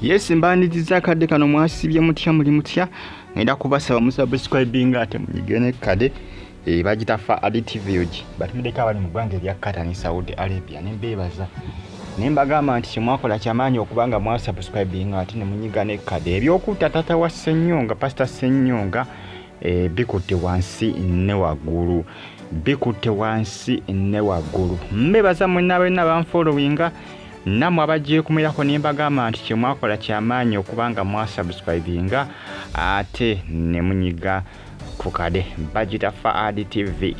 Yes, mbandiza kadde kano mwasibye mutya muli mutya ngenda kubasaba musubscribing ate munyigene kade bagitafa additive batumideka bali mu ggwanga erya Qatar ne Saudi Arabia nembebaza nembagamba nti kimwakola kyamaanyi okubanga mwasubscribing ate ne munyigane kade ebyokutta Taata wa Ssenyonga Pastor Ssenyonga bikutte wansi ne waggulu bikutte wansi ne waggulu mbebaza mwenna banfollowinga namwe abagiye kumirako nembagamba nti kimwakola kyamaanyi okubanga mwasubscribinga ate ne munyiga ku kade bagitafa additive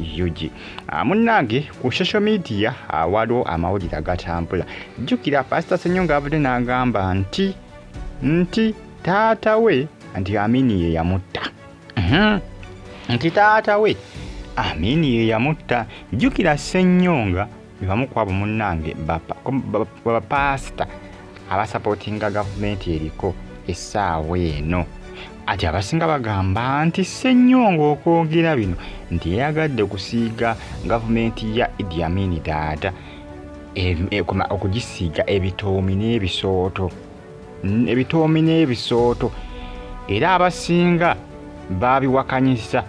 munnange ku social media waliwo amawulire agatambula jjukira Pastor Ssenyonga avudde n'agamba nti taata we nti Amini ye yamutta nti taata we Amini ye yamutta jjukira Ssenyonga bibamu kwabo munnange bapasita abasupportinga gavumenti eriko essaawa eno ati abasinga bagamba nti Ssenyonga okwogera bino nti yagadde kusiiga gavumenti ya Idi Amin Dada okugisiiga ebitoomi n'ebisooto era abasinga babiwakanyisa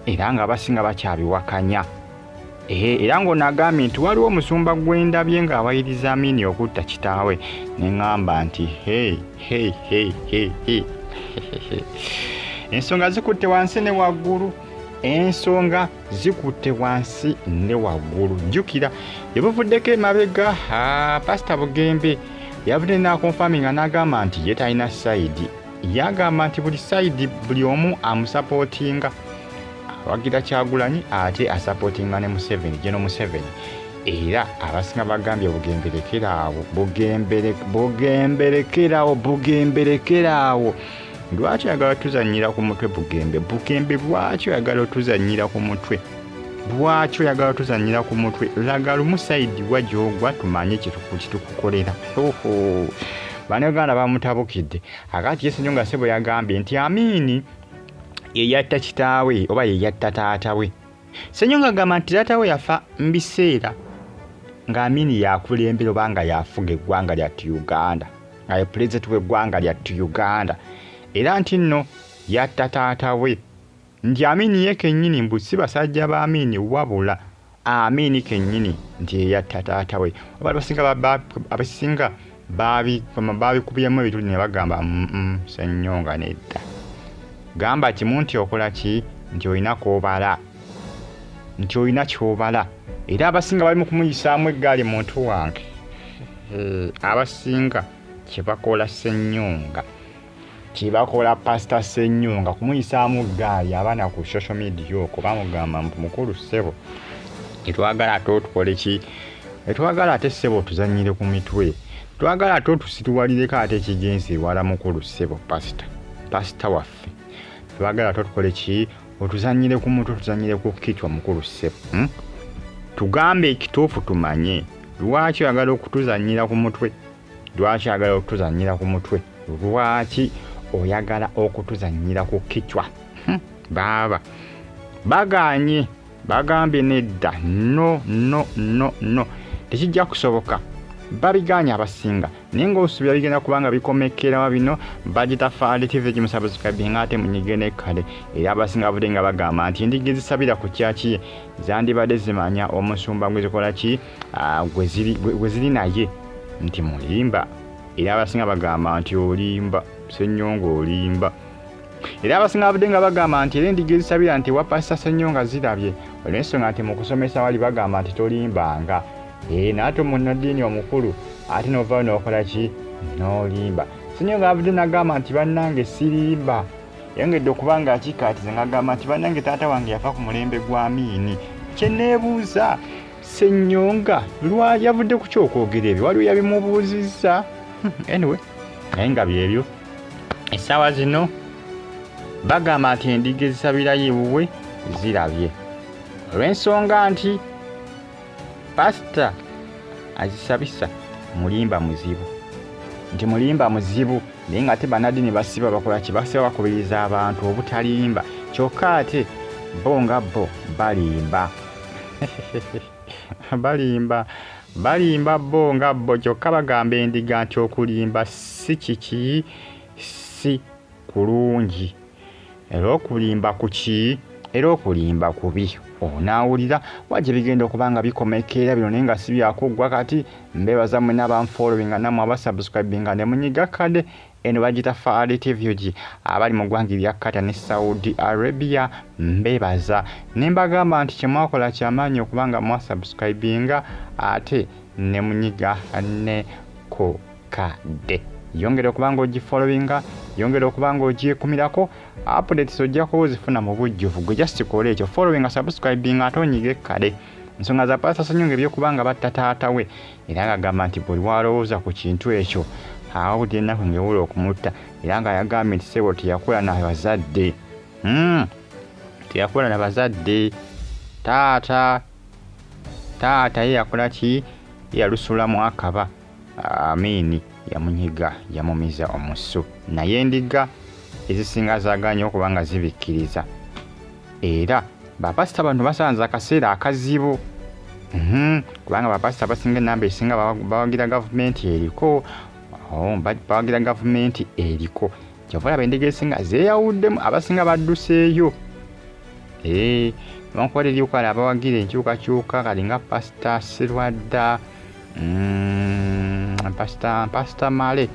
era nga abasinga bakyabiwakanya era ng'onagambye nti waliwo omusumba gw'endabye ng'awayiriza Amini okutta kitaawe neŋŋamba nti hey. Ensonga zikutte wansi ne waggulu jjukira yabuvuddeko emabega Pastor Bugembe yavudde n'akonfaminga n'agamba nti ye talina sayidi yagamba nti buli sayidi buli omu amusapootinga awagira Kyagulanyi ate asupportinga ne Museveni General Museveni era abasinga bagambye bugemberekeraawo lwaki ayagala tuzanyira ku mutwe Bugembe lwaki ayagala tuzanyira ku mutwe laga lumu sayidi wajogwa tumanye kitukukolera Bannayuganda bamutabukidde akati Ssenyonga Sebo yagambye nti Amini yeyatta kitaawe oba yeyatta taata we Ssenyonga agamba nti taata we yafa mbiseera nga Amini yakulembera obanga yafuga eggwanga lyattu Uganda nga ye pulezidenti w'eggwanga lyattu Uganda era nti nno yatta taata we nti Amini ye kennyini mbu si basajja ba Amini wabula Amini kennyini nti yeyatta taata we abasinga babikubyamu ebituli ne bagamba Ssenyonga nedda gamba kimu nti okola ki nti olina kwobala nti olina kyobala era abasinga bali mu kumuyisaamu eggaali muntu wange abasinga kyebakola Ssenyonga kyebakola Pastor Ssenyonga kumuyisaamu eggaali abaana ku social media okwo bamugamba mukulu ssebo etwagala ate otukole ki etwagala ate ssebo tuzanyire ku mitwe twagala ate otusituwalireko ate ekigenzi ewala mukulu ssebo pasita waffe twagala tukole ki otuzanyire ku mutwe tuzanyire ku kichwa mukulu ssebo tugambe ekituufu tumanye lwaki oyagala okutuzanyira ku mutwe lwaki oyagala okutuzanyira ku kichwa baba baganye bagambye nedda no tekijja kusoboka babiganya abasinga naye ng'osuubira bigenda kubanga bikomekerawa bino bagitafa additive gimusubscribinga ate munyigene kale era abasinga bavudde nga bagamba nti endiga ezisabira ku kyaki zandibadde zimanya omusumba gwezikola ki gwe ziri naye nti mulimba era abasinga bagamba nti olimba Ssenyonga olimba era abasinga bavudde nga bagamba nti era endiga ezisabira nti wa Pastor Ssenyonga zirabye olw'ensonga nti mu kusomesa wali bagamba nti tolimbanga naate omunnaddiini omukulu ate n'ovaayo n'okola ki n'olimba Ssenyonga avudde n'agamba nti bannange sirimba yongedde okubanga akikaatize ng'agamba nti bannange taata wange yafa ku mulembe gwa Amini kye neebuuza Ssenyonga yavudde ku kyokwogera ebyo waliwo yabimubuuzizza anyway naye nga byebyo essaawa zino bagamba nti endiga ezisabirayo ewuwe zirabye olw'ensonga nti Pastor azisabisa mulimba muzibu naye nga ate bannaddiini basiba bakola ki basiba bakubiriza abantu obutalimba kyokka ate bo balimba balimba bo nga bo kyokka bagamba endiga nti okulimba si kiki si kulungi era okulimba kuki era okulimba kubi onaawulira wajja bigenda okubanga bikomekeera bino naye nga si byakuggwa kati mbeebaza mwe n'abanfollowinga nammwe abasubscribinga ne munyiga kade eno bagita Faali TV abali mu ggwanga erya Qatar ne Saudi Arabia mbeebaza ne mbagamba nti kye mwakola kyamaanyi okubanga mwasubscribinga ate ne munyiga ne ko kade yongera okubanga ogifollowinga yongera okubanga ogyekumirako updates ojja kuzifuna mu bujjuvu gwe just kola ekyo followinga subscribing ate onyige kale ensonga za Pastor Ssenyonga ebyokubanga batta taata we era ng'agamba nti buli walowooza ku kintu ekyo awulira ennaku ng'ewula okumutta era nga yagambye nti ssebo teyakola na bazadde teyakola na bazadde taata ye yakola ki yalusulamu akaba amiini yamunyiga yamumiza omusu naye endiga ezisinga zaganye okubanga zibikkiriza era bapasita bano basanze akaseera akazibu kubanga bapasita basinga enamba esinga bawagira gavumenti eriko bawagira gavumenti eriko kyova olaba endiga esinga zeeyawuddemu abasinga badduseeyo bamukwata eryokwala abawagira enkyukakyuka kali nga pasita Serwadda pasita Male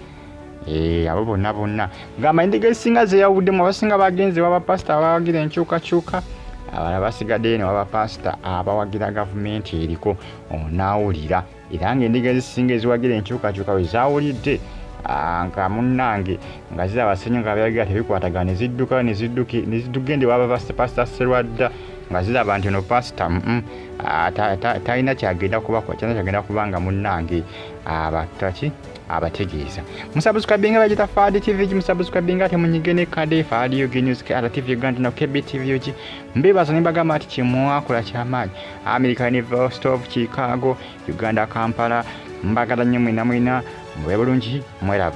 abo bonna gamba endiga ezisinga zeeyawuddemu abasinga bagenze waba pasita abawagira enkyukakyuka abala basigadde ne waba pasita abawagira gavumenti eriko onaawulira era ng'endiga ezisinga eziwagira enkyukakyuka we zaawulidde nga munnange nga ziraba Ssenyonga byagira tebikwatagana ne ziddugende waba pasita Serwadda nga ziraba nti ono pasita talina kyagenda kubakola kyana kyagenda kubanga munnange abategeeza musubscribinga bagita Faali TV musubscribinga ate munyige ne kade Faali Yogi News TV Uganda na KBTV mbeebaza ne mbagamba ati kyemwakola kyamaanyi America University of Chicago Uganda Kampala mbagala nnyo mwina mube bulungi mweraba